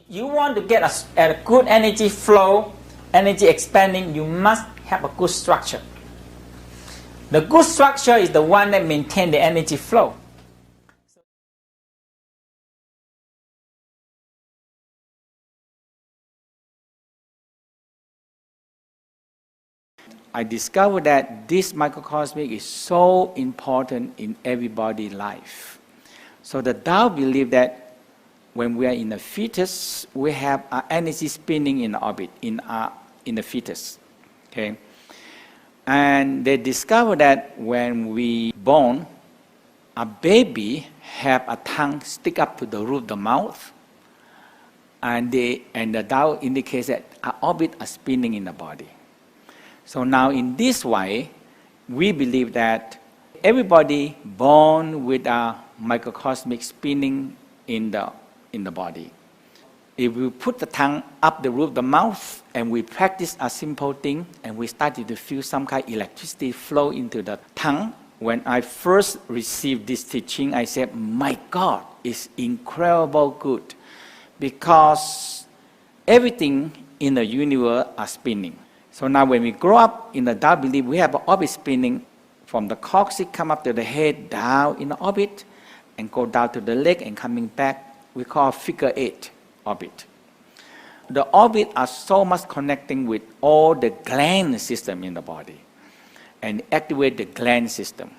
You want to get a good energy flow, energy expanding, you must have a good structure. The good structure is the one that maintains the energy flow. I discovered that this microcosmic is so important in everybody's life. So the Tao believe that when we are in the fetus, we have our energy spinning in the orbit, in the fetus. Okay? And they discovered that when we born, a baby have a tongue stick up to the roof of the mouth, and the Tao indicates that our orbit are spinning in the body. So now in this way, we believe that everybody born with a microcosmic spinning in the body. If we put the tongue up the roof of the mouth and we practice a simple thing and we started to feel some kind of electricity flow into the tongue, when I first received this teaching, I said, my God, it's incredible good, because everything in the universe are spinning. So now when we grow up in the Tao belief, we have an orbit spinning from the coccyx, come up to the head, down in the orbit, and go down to the leg and coming back. We call figure 8 orbit. The orbit are so much connecting with all the gland system in the body and activate the gland system.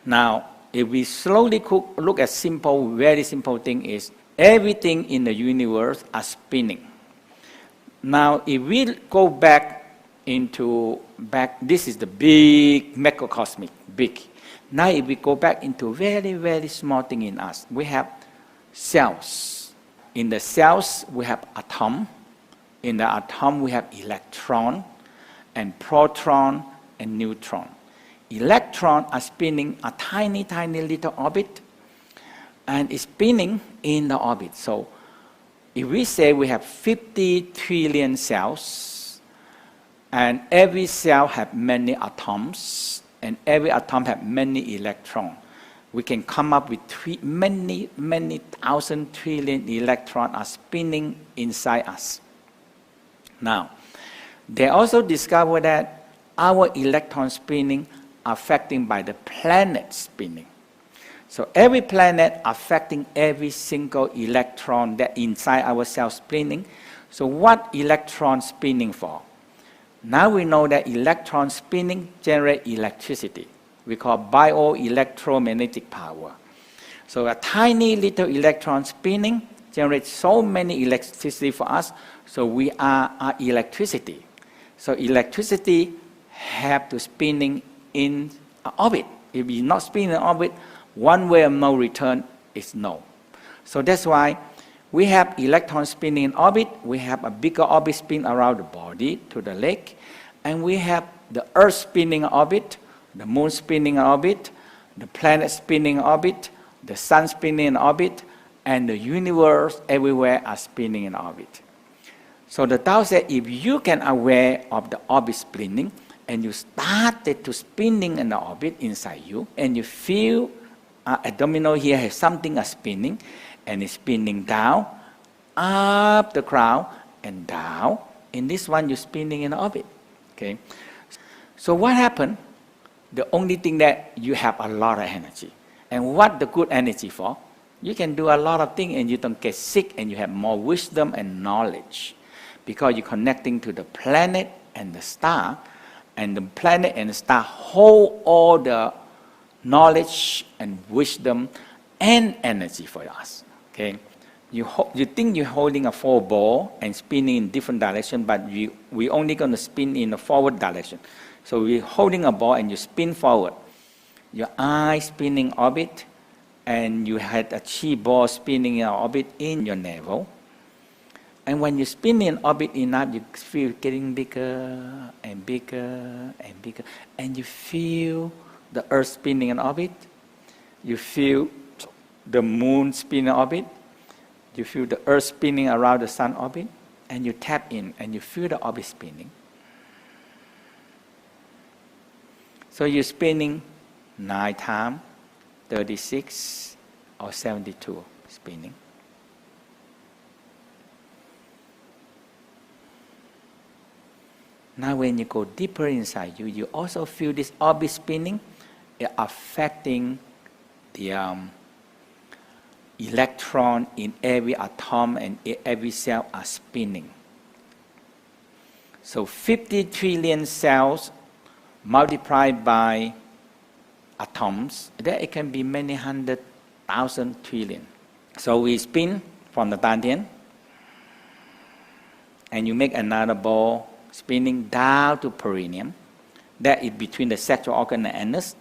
Now, if we slowly look at simple, very simple thing is, everything in the universe are spinning. Now, if we go back, this is the big macrocosmic, big. Now if we go back into very, very small thing in us, we have cells. In the cells, we have atom. In the atom, we have electron and proton and neutron. Electron are spinning a tiny, tiny little orbit, and it's spinning in the orbit. So if we say we have 50 trillion cells, and every cell have many atoms, and every atom have many electrons, we can come up with many, many thousand trillion electrons are spinning inside us. Now, they also discovered that our electron spinning affected by the planet spinning. So every planet affecting every single electron that inside our cell spinning. So what electron spinning for? Now we know that electron spinning generates electricity. We call bioelectromagnetic power. So a tiny little electron spinning generates so many electricity for us. So we are our electricity. So electricity have to spinning in an orbit. If we not spin in an orbit, one way of no return is no. So that's why we have electrons spinning in orbit, we have a bigger orbit spin around the body to the leg, and we have the Earth spinning in orbit, the Moon spinning in orbit, the planet spinning in orbit, the Sun spinning in orbit, and the universe everywhere are spinning in orbit. So the Tao said, if you can aware of the orbit spinning, and you started to spinning in the orbit inside you, and you feel abdominal here has something spinning, and it's spinning down, up the crown, and down. In this one, you're spinning in orbit. Okay. So what happened? The only thing that you have a lot of energy. And what the good energy for? You can do a lot of things and you don't get sick and you have more wisdom and knowledge. Because you're connecting to the planet and the star, and the planet and the star hold all the knowledge and wisdom and energy for us. Okay, you think you're holding a 4 ball and spinning in different direction, but we're only going to spin in a forward direction. So we're holding a ball and you spin forward. Your eye spinning orbit, and you had a chi ball spinning in orbit in your navel. And when you spin in orbit enough, you feel getting bigger and bigger and bigger, and you feel the Earth spinning in orbit. You feel the Moon spinning orbit, you feel the Earth spinning around the Sun orbit, and you tap in and you feel the orbit spinning. So you're spinning 9 times, 36 or 72 spinning. Now when you go deeper inside you, you also feel this orbit spinning, affecting the electron in every atom and every cell are spinning. So 50 trillion cells multiplied by atoms, then it can be many 100,000 trillion. So we spin from the dantian, and you make another ball spinning down to perineum. That is between the sexual organ and anus,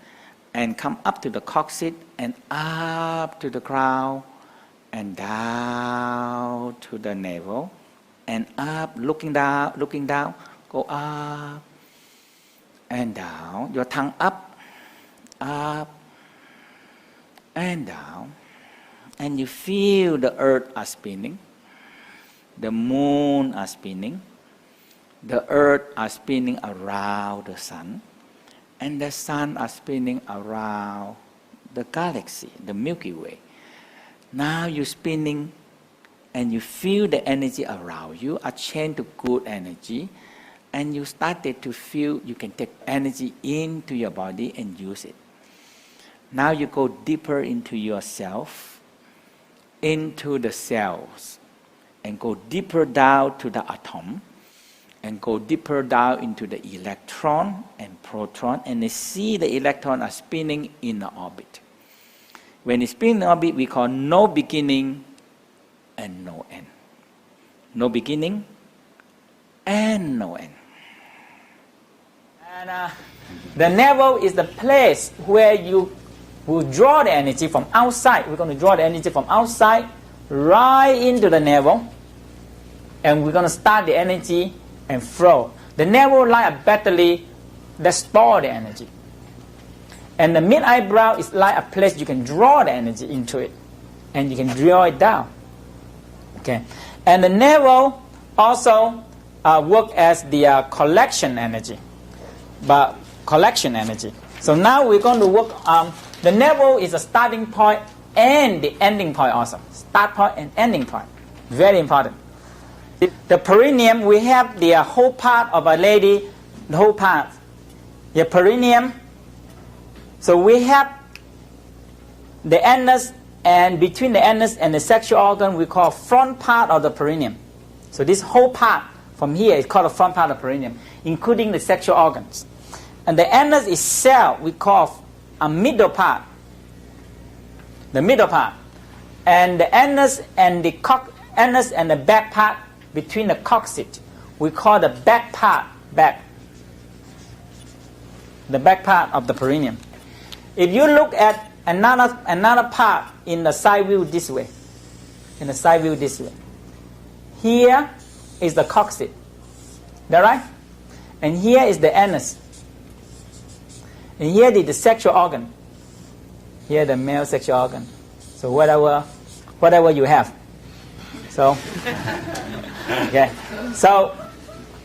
and come up to the coccyx and up to the crown and down to the navel and up, looking down, go up and down. Your tongue up and down, and you feel the earth are spinning, the moon are spinning, the earth are spinning around the sun, and the sun are spinning around the galaxy, the Milky Way. Now you're spinning and you feel the energy around you are changed to good energy, and you started to feel you can take energy into your body and use it. Now you go deeper into yourself, into the cells, and go deeper down to the atom, and go deeper down into the electron and proton, and they see the electron are spinning in the orbit. When it's spinning in the orbit, we call no beginning and no end. No beginning and no end. And the navel is the place where you will draw the energy from outside. We're going to draw the energy from outside right into the navel, and we're going to start the energy and flow. The navel like a battery that store the energy. And the mid-eyebrow is like a place you can draw the energy into it, and you can draw it down. Okay. And the navel also work as the collection energy. So now we're going to work on the navel is a starting point and the ending point also. Start point and ending point. Very important. The perineum, we have the whole part of a lady, the whole part. The perineum. So we have the anus, and between the anus and the sexual organ we call front part of the perineum. So this whole part from here is called the front part of the perineum, including the sexual organs. And the anus itself we call a middle part. The middle part. And the anus and the back part between the coccyx we call the back part, back. The back part of the perineum. If you look at another part in the side view this way, here is the coccyx. Is that right? And here is the anus. And here is the sexual organ. Here the male sexual organ. So whatever you have. So okay. So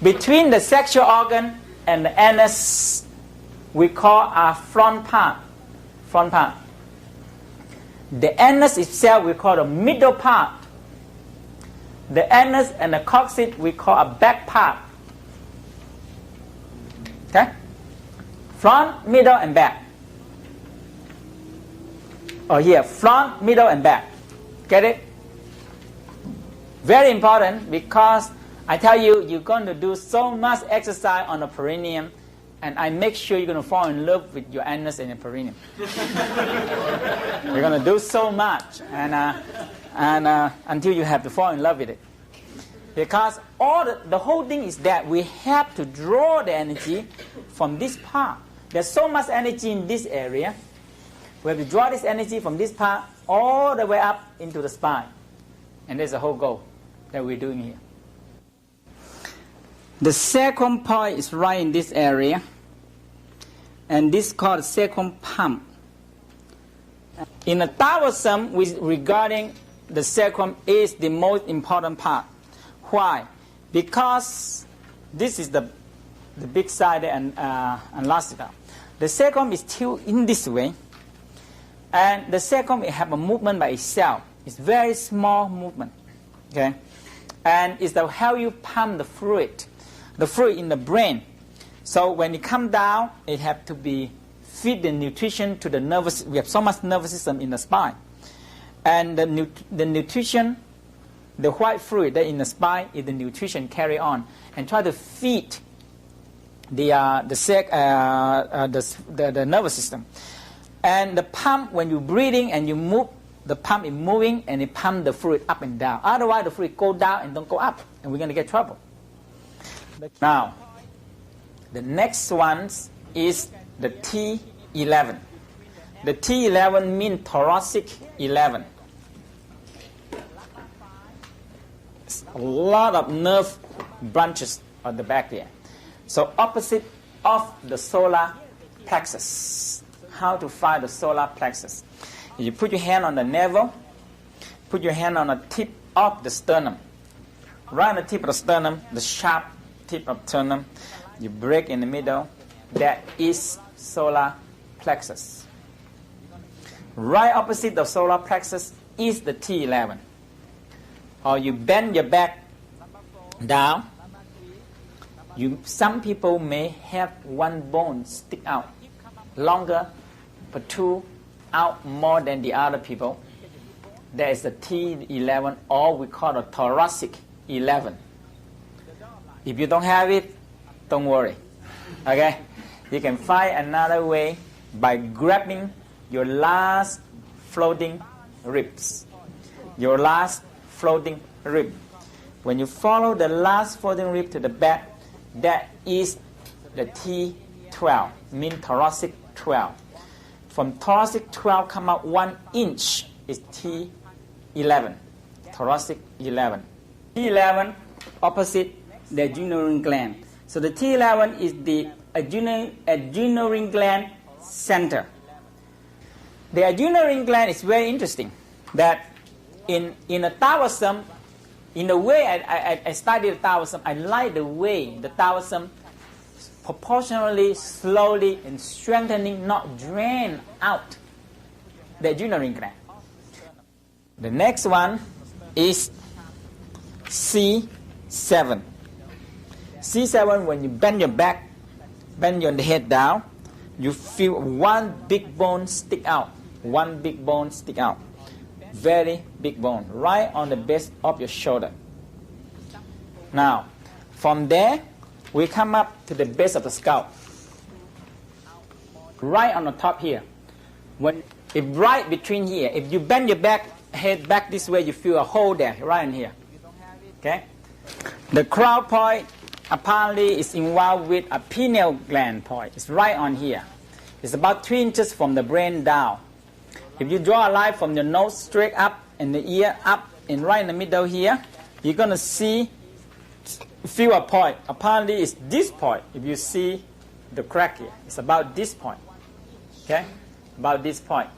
between the sexual organ and the anus we call our front part. Front part. The anus itself we call the middle part. The anus and the coccyx we call a back part. Okay? Front, middle, and back. Or here, front, middle, and back. Get it? Very important, because I tell you, you're going to do so much exercise on the perineum, and I make sure you're going to fall in love with your anus and your perineum. You're going to do so much, and until you have to fall in love with it. Because the whole thing is that we have to draw the energy from this part. There's so much energy in this area. We have to draw this energy from this part all the way up into the spine. And there's a whole goal that we're doing here. The sacrum point is right in this area. And this is called the sacrum pump. In the Taoism, regarding the sacrum is the most important part. Why? Because this is the big side and last part. The sacrum is still in this way, and the sacrum will have a movement by itself. It's very small movement, okay, and it's the how you pump the fluid. the fluid in the brain. So when it come down, it have to be feed the nutrition to the nervous. We have so much nervous system in the spine, and the nutrition, the white fluid that in the spine is the nutrition carry on and try to feed the nervous system. And the pump, when you're breathing and you move, the pump is moving and it pump the fluid up and down. Otherwise, the fluid go down and don't go up, and we're going to get trouble. Now, the next one is the T11. The T11 means thoracic 11. A lot of nerve branches on the back there. So opposite of the solar plexus. How to find the solar plexus? You put your hand on the navel, put your hand on the tip of the sternum. Right on the tip of the sternum, the sharp tip of sternum, you break in the middle. That is solar plexus. Right opposite the solar plexus is the T11. Or you bend your back down. Some people may have one bone stick out longer, but two out more than the other people. There is the T11, or we call it thoracic 11. If you don't have it, don't worry. Okay? You can find another way by grabbing your last floating ribs. Your last floating rib. When you follow the last floating rib to the back, that is the T12, mean thoracic 12. From thoracic 12 come out 1 inch is T11, thoracic 11. T11 opposite the adrenal gland. So the T11 is the adrenal gland center. The adrenal gland is very interesting. That in a taoism, in the way I studied taoism, I like the way the taoism proportionally, slowly, and strengthening, not drain out the adrenal gland. The next one is C7. C7, when you bend your back, bend your head down, you feel one big bone stick out. One big bone stick out. Very big bone, right on the base of your shoulder. Now, from there, we come up to the base of the skull. Right on the top here. If right between here, if you bend your head back this way, you feel a hole there, right in here. Okay? The crown point apparently is involved with a pineal gland point. It's right on here. It's about 3 inches from the brain down. If you draw a line from your nose straight up and the ear up and right in the middle here, you're going to feel a point. Apparently it's this point. If you see the crack here, it's about this point. Okay? About this point.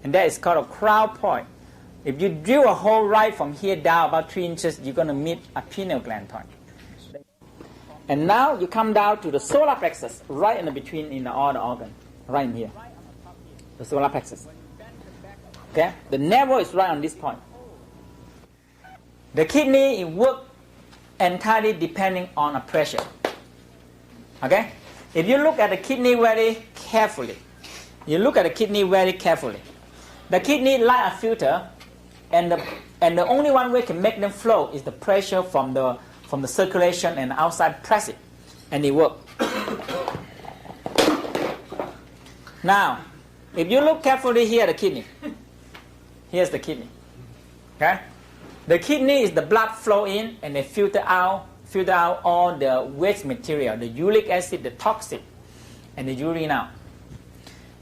And that is called a crown point. If you drill a hole right from here down about 3 inches, you're going to meet a pineal gland point. And now you come down to the solar plexus, right in the between in all the organ, right in here. The solar plexus. Okay? The navel is right on this point. The kidney, it works entirely depending on a pressure. Okay? If you look at the kidney very carefully, the kidney like a filter, and the only one way can make them flow is the pressure from the circulation and outside press it, and it works. Now, if you look carefully here, the kidney. Here's the kidney. Okay? The kidney is the blood flow in, and they filter out all the waste material, the uric acid, the toxic, and the urine out.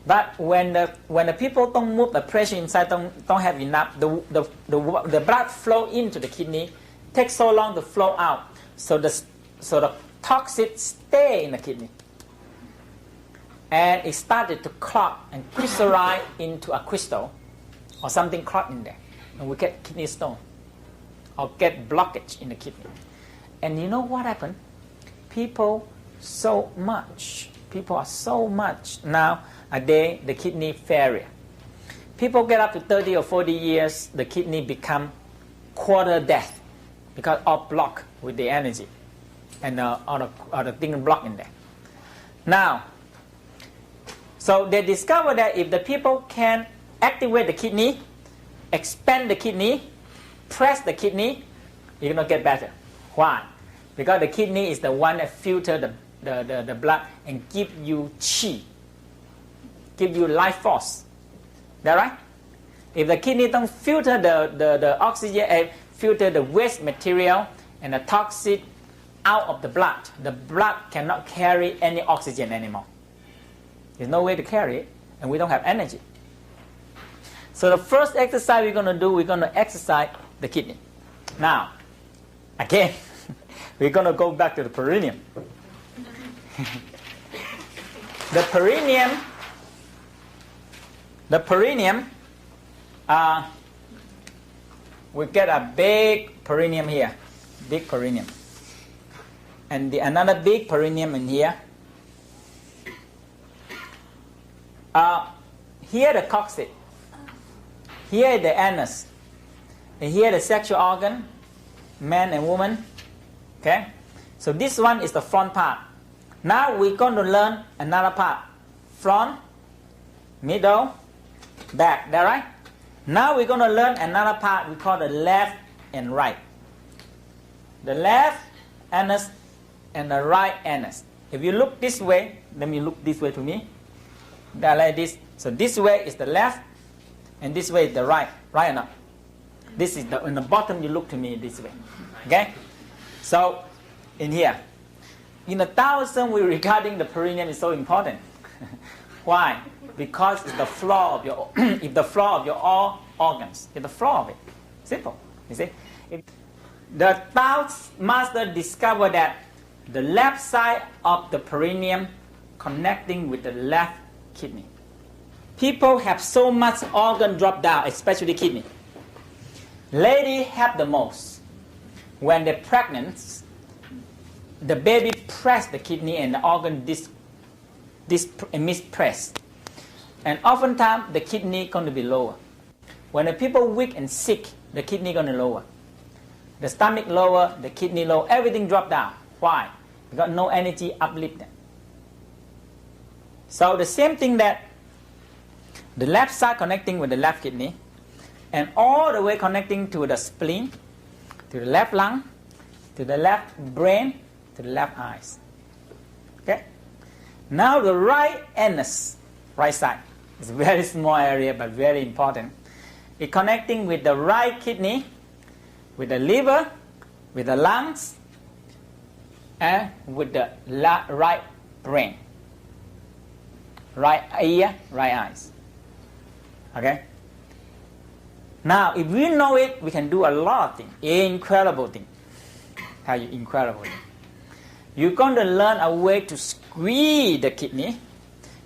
But when the people don't move, the pressure inside don't have enough, the blood flow into the kidney takes so long to flow out, so the toxic stay in the kidney, and it started to clot and crystallize into a crystal or something clot in there, and we get kidney stone or get blockage in the kidney. And you know what happened? People are so much nowadays, the kidney failure. People get up to 30 or 40 years, the kidney become quarter death because of block with the energy and or the thing blocked in there. Now, so they discovered that if the people can activate the kidney, expand the kidney, press the kidney, you're going to get better. Why? Because the kidney is the one that filters the blood and give you chi, give you life force. Is that right? If the kidney don't filter the oxygen, filter the waste material and the toxic out of the blood cannot carry any oxygen anymore. There's no way to carry it, and we don't have energy. So the first exercise we're going to do, we're going to exercise the kidney. Now, again, we're going to go back to the perineum. The perineum, we get a big perineum here, big perineum. And another big perineum in here. Here the coccyx, here the anus, and here the sexual organ, man and woman. Okay, so this one is the front part. Now we're going to learn another part: front, middle, back. That right? Now we're going to learn another part we call the left and right. The left anus and the right anus. If you look this way, let me look this way to me. That like this. So this way is the left, and this way is the right. Right or not? This is in the bottom. You look to me this way. Okay. So in here, in the Taoism, we regarding the perineum is so important. Why? Because it's the floor of your, it's the floor of your all organs. It's the floor of it. Simple. You see? The Taoist master discovered that the left side of the perineum connecting with the left kidney. People have so much organ drop down, especially kidney. Ladies have the most. When they're pregnant, the baby press the kidney and the organ mispress. And oftentimes the kidney going to be lower. When the people weak and sick, the kidney going to lower. The stomach lower, the kidney lower, everything drop down. Why? Because no energy uplift them. So the same thing that the left side connecting with the left kidney, and all the way connecting to the spleen, to the left lung, to the left brain, to the left eyes. Okay? Now the right anus, right side, it's a very small area but very important. It's connecting with the right kidney, with the liver, with the lungs, and with the right brain. Right ear, right eyes. Okay? Now, if we know it, we can do a lot of things. Incredible things. How you incredible things. You're going to learn a way to squeeze the kidney.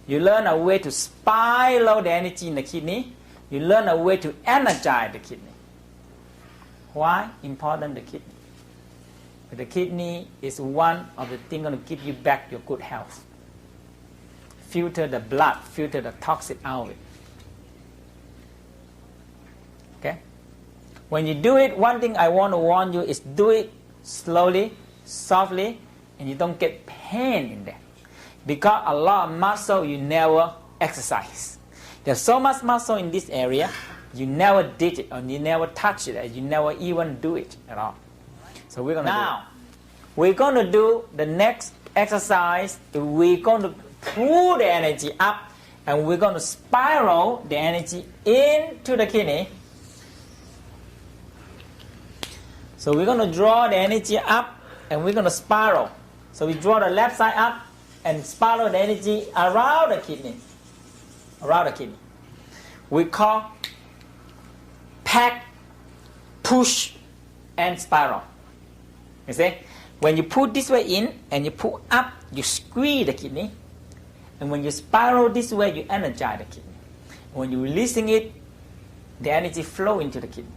You learn a way to spiral the energy in the kidney. You learn a way to energize the kidney. Why important the kidney? The kidney is one of the things going to give you back your good health. Filter the blood, filter the toxic out of it. Okay? When you do it, one thing I want to warn you is do it slowly, softly, and you don't get pain in there. Because a lot of muscle you never exercise. There's so much muscle in this area, you never did it, or you never touch it, or you never even do it at all. So we're going to do the next exercise. We're going to pull the energy up, and we're going to spiral the energy into the kidney. So we're going to draw the energy up, and we're going to spiral. So we draw the left side up and spiral the energy around the kidney. Around the kidney. We call pack, push, and spiral. You see? When you pull this way in and you pull up, you squeeze the kidney. And when you spiral this way, you energize the kidney. When you're releasing it, the energy flow into the kidney.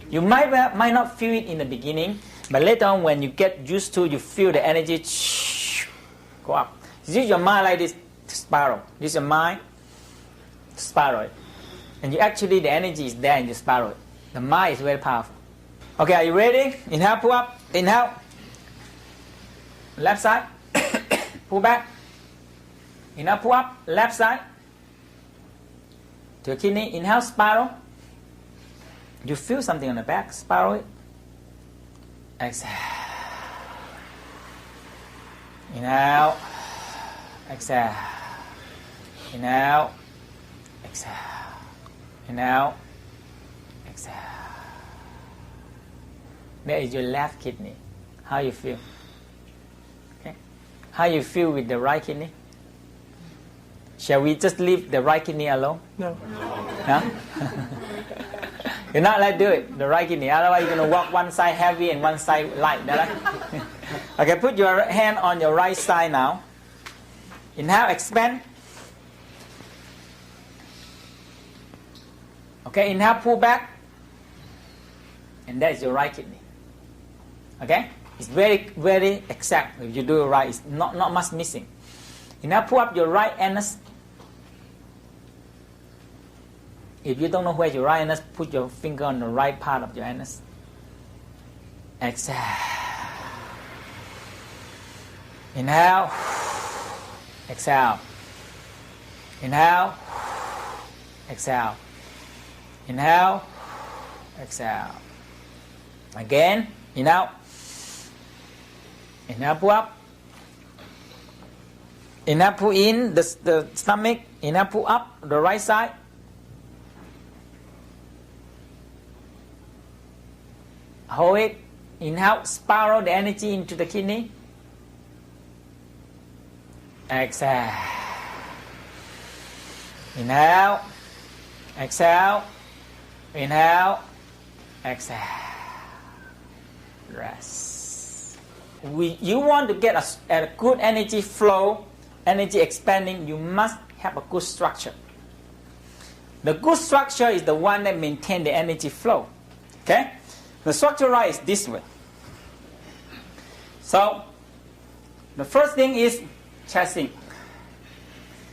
You might not feel it in the beginning, but later on when you get used to, you feel the energy go up. Use your mind like this to spiral. Use your mind to spiral it. And you actually, the energy is there in the spiral. The mind is very powerful. Okay, are you ready? Inhale, pull up. Inhale. left side, pull back. Inhale, pull up, left side. To your kidney, inhale, spiral. You feel something on the back, spiral it. Exhale. Inhale, exhale. Inhale, exhale. Inhale, exhale. There is your left kidney. How you feel? Okay. How you feel with the right kidney? Shall we just leave the right kidney alone? No. Huh? You're not allowed to do it, the right kidney. Otherwise, you're going to walk one side heavy and one side light. Okay, put your hand on your right side now. Inhale, expand. Okay, inhale, pull back. And that is your right kidney. Okay? It's very, very exact. If you do it right, it's not much missing. Inhale, pull up your right anus. If you don't know where your right anus, put your finger on the right part of your anus. Exhale. Inhale. Exhale. Inhale. Exhale. Inhale. Exhale. Again. Inhale. Inhale, pull up. Inhale, pull in the stomach. Inhale, pull up the right side. Hold it. Inhale, spiral the energy into the kidney. Exhale. Inhale. Exhale. Inhale. Exhale. Rest. You want to get a good energy flow, energy expanding, you must have a good structure. The good structure is the one that maintains the energy flow. Okay? The structure right is this way. So, the first thing is chest sink,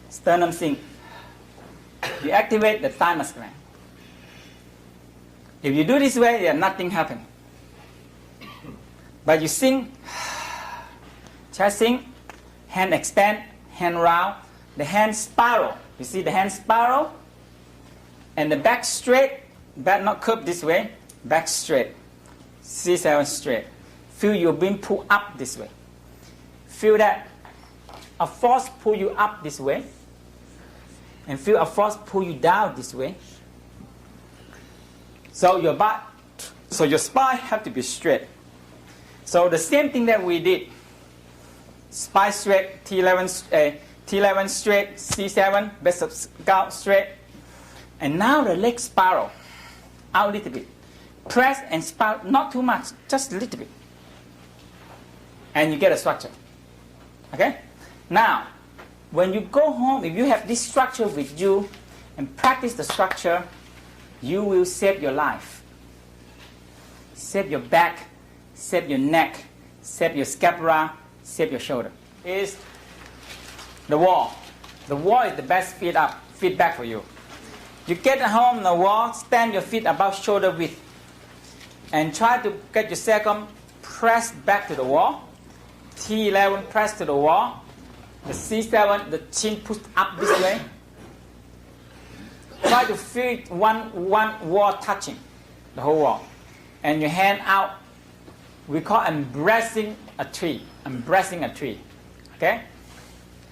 sternum sink. You activate the thymus gland. If you do this way, nothing happens. But you sink, chest sink, hand expand, hand round, the hand spiral. You see the hand spiral? And the back straight, back not curved this way, back straight. C7 straight. Feel your being pulled up this way. Feel that a force pull you up this way. And feel a force pull you down this way. So your spine have to be straight. So the same thing that we did. Spine straight, T11 straight, C7, base of skull straight. And now the leg spiral out a little bit. Press and spiral, not too much, just a little bit. And you get a structure. Okay? Now, when you go home, if you have this structure with you and practice the structure, you will save your life. Save your back, save your neck, save your scapula, save your shoulder. Is the wall. The wall is the best feedback for you. You get home on the wall, stand your feet above shoulder width, and try to get your sacrum press back to the wall. T11 press to the wall. The C7, the chin pushed up this way. Try to feel one wall touching the whole wall. And your hand out. We call embracing a tree. Embracing a tree. Okay?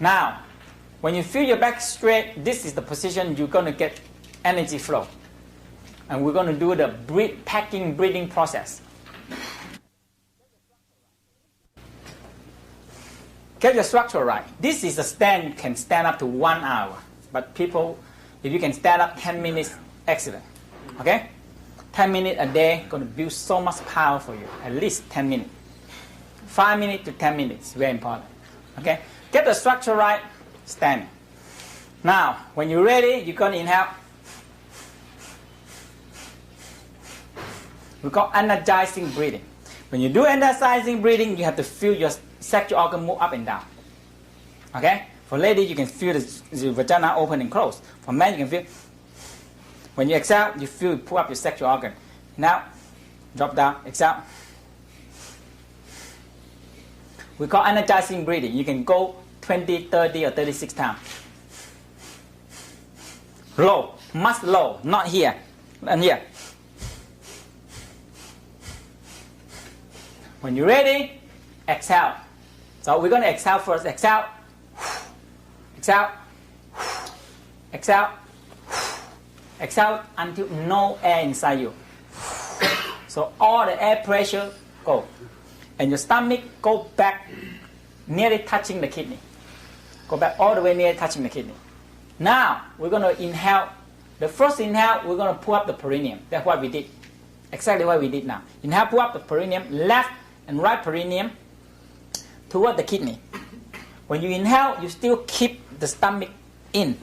Now, when you feel your back straight, this is the position you're going to get energy flow. And we're going to do the packing breathing process. Get your structure right. This is a stand you can stand up to 1 hour. But people, if you can stand up 10 minutes, excellent. Okay? 10 minutes a day going to build so much power for you. At least 10 minutes. 5 minutes to 10 minutes. Very important. Okay? Get the structure right, stand. Now, when you're ready, you're going to inhale. We call energizing breathing. When you do energizing breathing, you have to feel your sexual organ move up and down. Okay? For ladies, you can feel the vagina open and close. For men, you can feel. When you exhale, you feel you pull up your sexual organ. Now, drop down, exhale. We call energizing breathing. You can go 20, 30, or 36 times. Low, much low, not here, and here. When you're ready, exhale. So we're going to exhale first. Exhale, exhale, exhale, exhale until no air inside you. So all the air pressure go. And your stomach go back nearly touching the kidney. Go back all the way near touching the kidney. Now we're going to inhale. The first inhale, we're going to pull up the perineum. That's what we did. Exactly what we did now. Inhale, pull up the perineum, left and right perineum toward the kidney. When you inhale, you still keep the stomach in,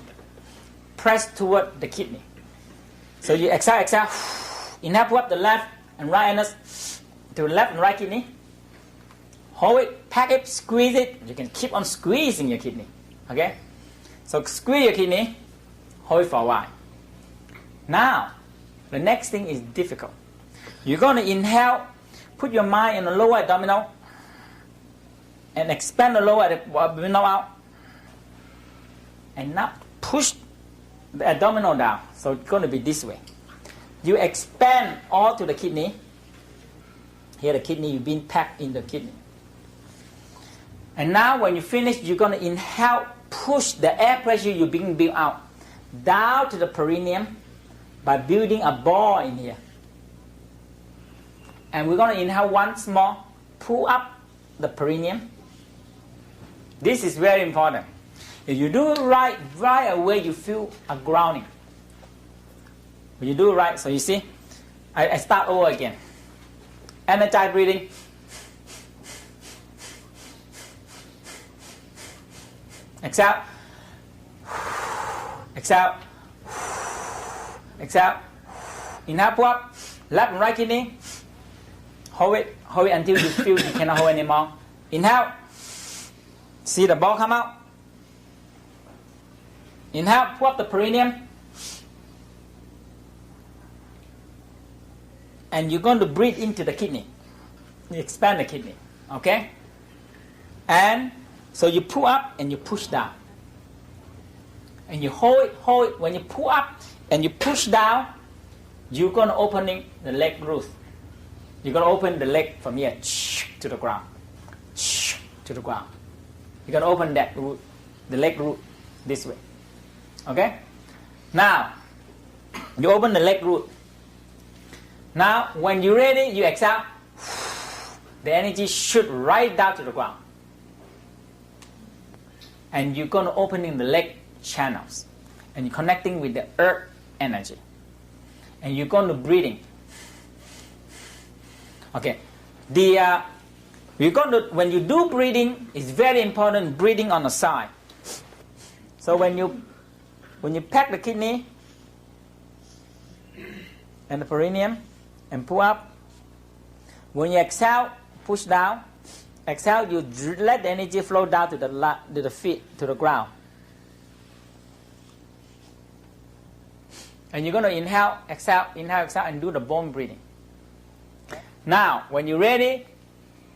press toward the kidney. So you exhale, exhale. Inhale, pull up the left and right anus to the left and right kidney. Hold it, pack it, squeeze it. You can keep on squeezing your kidney. Okay? So squeeze your kidney, hold it for a while. Now, the next thing is difficult. You're going to inhale, put your mind in the lower abdominal, and expand the lower abdominal out. And now push the abdominal down. So it's going to be this way. You expand all to the kidney. Here the kidney, you've been packed in the kidney. And now when you finish, you're going to inhale, push the air pressure you're being built out down to the perineum by building a ball in here. And we're going to inhale once more, pull up the perineum. This is very important. If you do it right away, you feel a grounding. When you do it right, so you see, I start over again. Energize breathing. Exhale. Exhale. Exhale. Inhale, pull up. Left and right kidney. Hold it until you feel you cannot hold anymore. Inhale. See the ball come out. Inhale, pull up the perineum. And you're going to breathe into the kidney. You expand the kidney. Okay? And so you pull up and you push down. And you hold it. When you pull up and you push down, you're going to open the leg root. You're going to open the leg from here to the ground. To the ground. You're going to open that root, the leg root, this way. Okay? Now, you open the leg root. Now, when you're ready, you exhale. The energy shoot right down to the ground. And you're going to open the leg channels. And you're connecting with the earth energy. And you're going to breathing. Okay. When you do breathing, it's very important breathing on the side. So when you pack the kidney and the perineum and pull up, when you exhale, push down. Exhale, you let the energy flow down to the feet, to the ground. And you're going to inhale, exhale, and do the bone breathing. Now, when you're ready,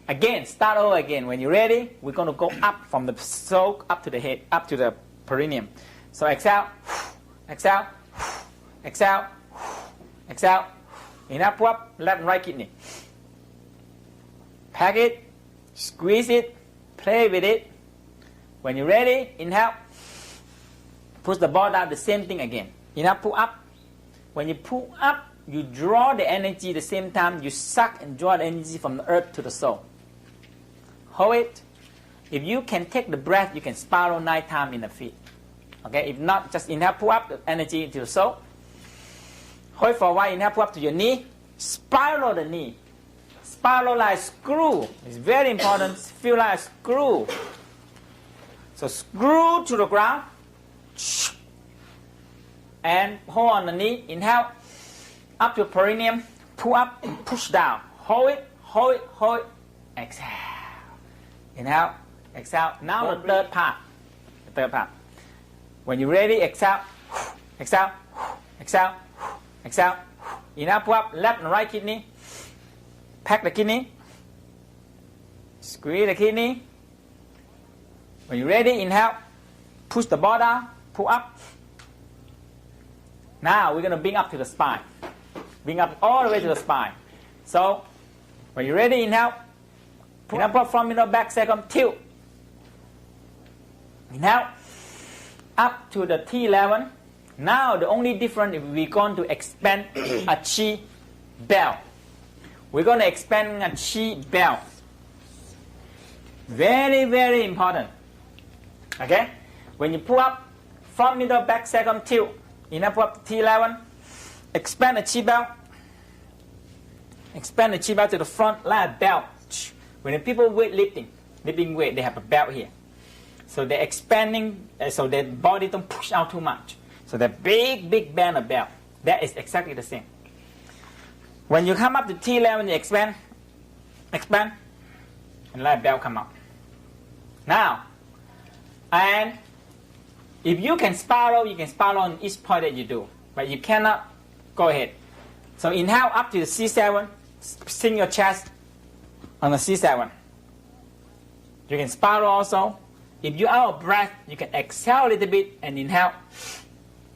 again, start over again. When you're ready, we're going to go up from the soul, up to the head, up to the perineum. So exhale, exhale, exhale, exhale. Inhale, pull up, left and right kidney. Pack it, squeeze it, play with it. When you're ready, inhale, push the ball down, the same thing again. Inhale, pull up. When you pull up, you draw the energy the same time you suck and draw the energy from the earth to the soul. Hold it. If you can take the breath, you can spiral 9 times in the feet. Okay, if not, just inhale, pull up the energy into the soul. Hold it for a while, inhale, pull up to your knee. Spiral the knee. Spiral like a screw. It's very important. Feel like a screw. So screw to the ground. And hold on the knee. Inhale. Up to perineum. Pull up and push down. Hold it, hold it, hold it. Exhale. Inhale. Exhale. Now the third part. The third part. When you're ready, exhale. Exhale. Exhale. Exhale. Inhale, pull up left and right kidney. Pack the kidney. Squeeze the kidney. When you're ready, inhale. Push the ball down. Pull up. Now we're going to bring up to the spine. Bring up all the way to the spine. So, when you're ready, inhale. Inhale, up front, middle, back, second, tilt. Inhale. Up to the T11. Now the only difference is we're going to expand a chi belt. We're going to expand a chi belt. Very, very important. Okay? When you pull up, front, middle, back, second, tilt. Inhale, pull up to T11. Expand the chi belt. Expand the chi belt to the front like a belt. When the people lifting weight, they have a belt here. So they're expanding, so their body don't push out too much. So the big band of belt. That is exactly the same. When you come up to T11, you expand, and let belt come up. Now, and if you can spiral, you can spiral on each point that you do. But you cannot, go ahead. So inhale up to the C7, sink your chest on the C7. You can spiral also. If you're out of breath, you can exhale a little bit and inhale.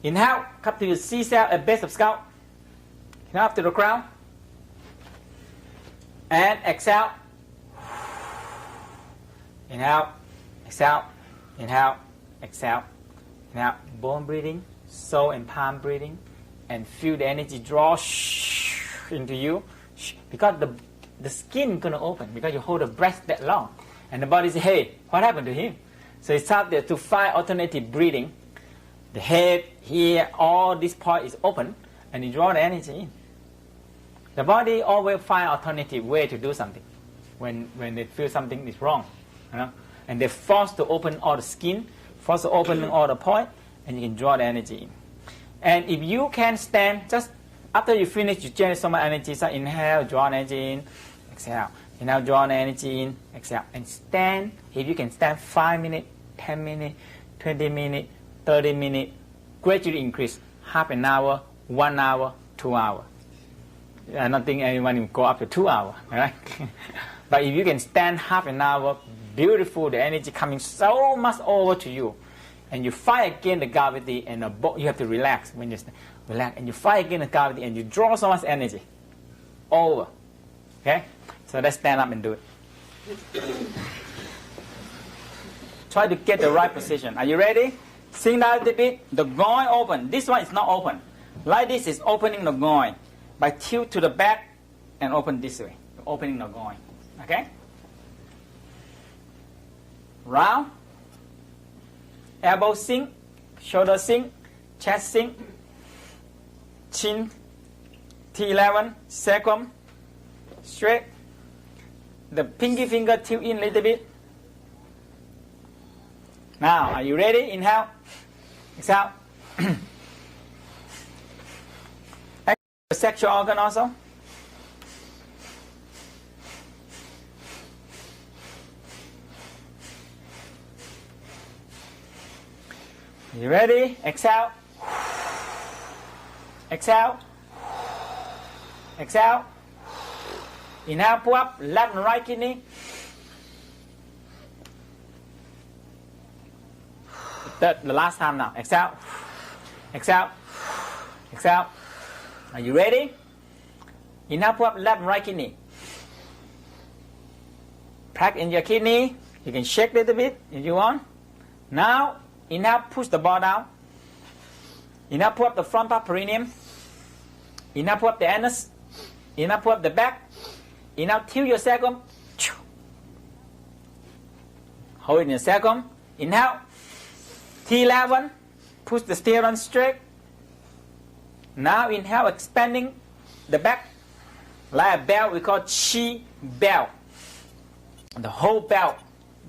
Inhale, come to your C7 at base of scalp. Inhale up to the crown. And exhale. Inhale, exhale, inhale, exhale. Now, bone breathing, soul and palm breathing, and feel the energy draw into you. Because the skin is going to open because you hold the breath that long. And the body says, hey, what happened to him? So it's out there to find alternative breathing. The head, here, all this part is open, and you draw the energy in. The body always find alternative way to do something when they feel something is wrong. You know? And they're forced to open all the skin, forced to open all the point, and you can draw the energy in. And if you can stand, just after you finish, you generate so much energy. So inhale, draw energy in, exhale. Inhale, draw the energy in, exhale. And stand, if you can stand 5 minutes, 10 minutes, 20 minutes, 30 minutes, gradually increase. Half an hour, 1 hour, 2 hours. I don't think anyone will go up to 2 hours, right? But if you can stand half an hour, beautiful, the energy coming so much over to you. And you fight against the gravity, and you have to relax when you stand. Relax, and you fight against the gravity, and you draw so much energy over. Okay? So let's stand up and do it. Try to get the right position. Are you ready? Sink down a little bit. The groin open. This one is not open. Like this is opening the groin. By tilt to the back and open this way. Opening the groin. Okay? Round. Elbow sink. Shoulder sink. Chest sink. Chin. T11. Sacrum. Straight. The pinky finger tilt in a little bit. Now, are you ready? Inhale. Exhale. The sexual organ also. You ready? Exhale. Exhale. Exhale. Inhale, pull up, left and right kidney. The last time now. Exhale. Exhale. Exhale. Are you ready? Inhale, pull up, left and right kidney. Pack in your kidney. You can shake a little bit if you want. Now, inhale, push the ball down. Inhale, pull up the front part perineum. Inhale, pull up the anus. Inhale, pull up the back. Inhale, tilt your sacrum. Hold it in your sacrum. Inhale. T11. Push the sternum straight. Now inhale, expanding the back. Like a belt, we call chi belt. The whole belt,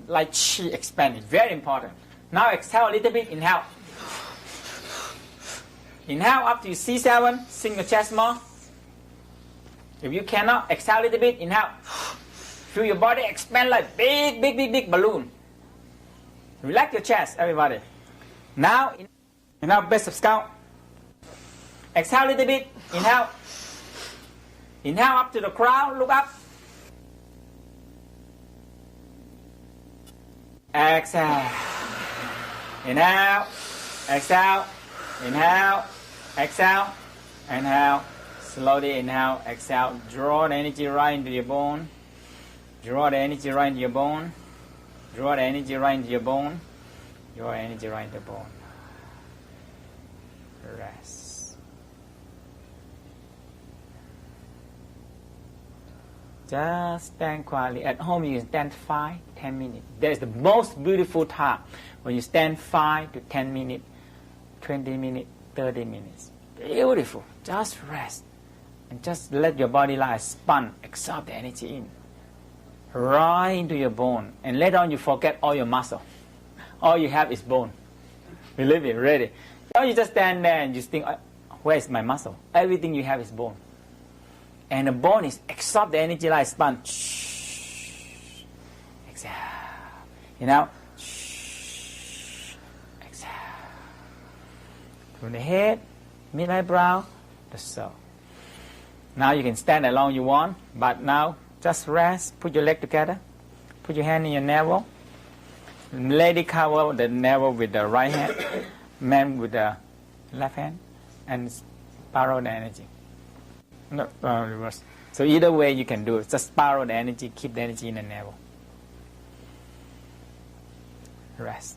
like chi expanding. Very important. Now exhale a little bit. Inhale. Inhale up to C7. Sink your chest more. If you cannot, exhale a little bit. Inhale. Feel your body expand like big balloon. Relax your chest, everybody. Now, inhale, base of scalp. Exhale a little bit. Inhale. Inhale up to the crown. Look up. exhale. Inhale, exhale, inhale, exhale, inhale. Slowly inhale, exhale. Draw the energy right into your bone. Draw the energy right into your bone. Draw the energy right into your bone. Draw energy right into the bone. Rest. Just stand quietly. At home you stand 5-10 minutes. That is the most beautiful time. When you stand 5 to 10 minutes, 20 minutes, 30 minutes. Beautiful. Just rest. And just let your body like a sponge absorb the energy in. Right into your bone. And later on you forget all your muscle. All you have is bone. Believe it, really. Now you just stand there and you think, where is my muscle? Everything you have is bone. And the bone is absorb the energy like a sponge. Exhale. You know? Exhale. From the head, mid eyebrow, the soul. Now you can stand as long as you want, but now just rest. Put your leg together. Put your hand in your navel. Lady cover the navel with the right hand, man with the left hand, and spiral the energy. No, reverse. So either way you can do it. Just spiral the energy, keep the energy in the navel. Rest.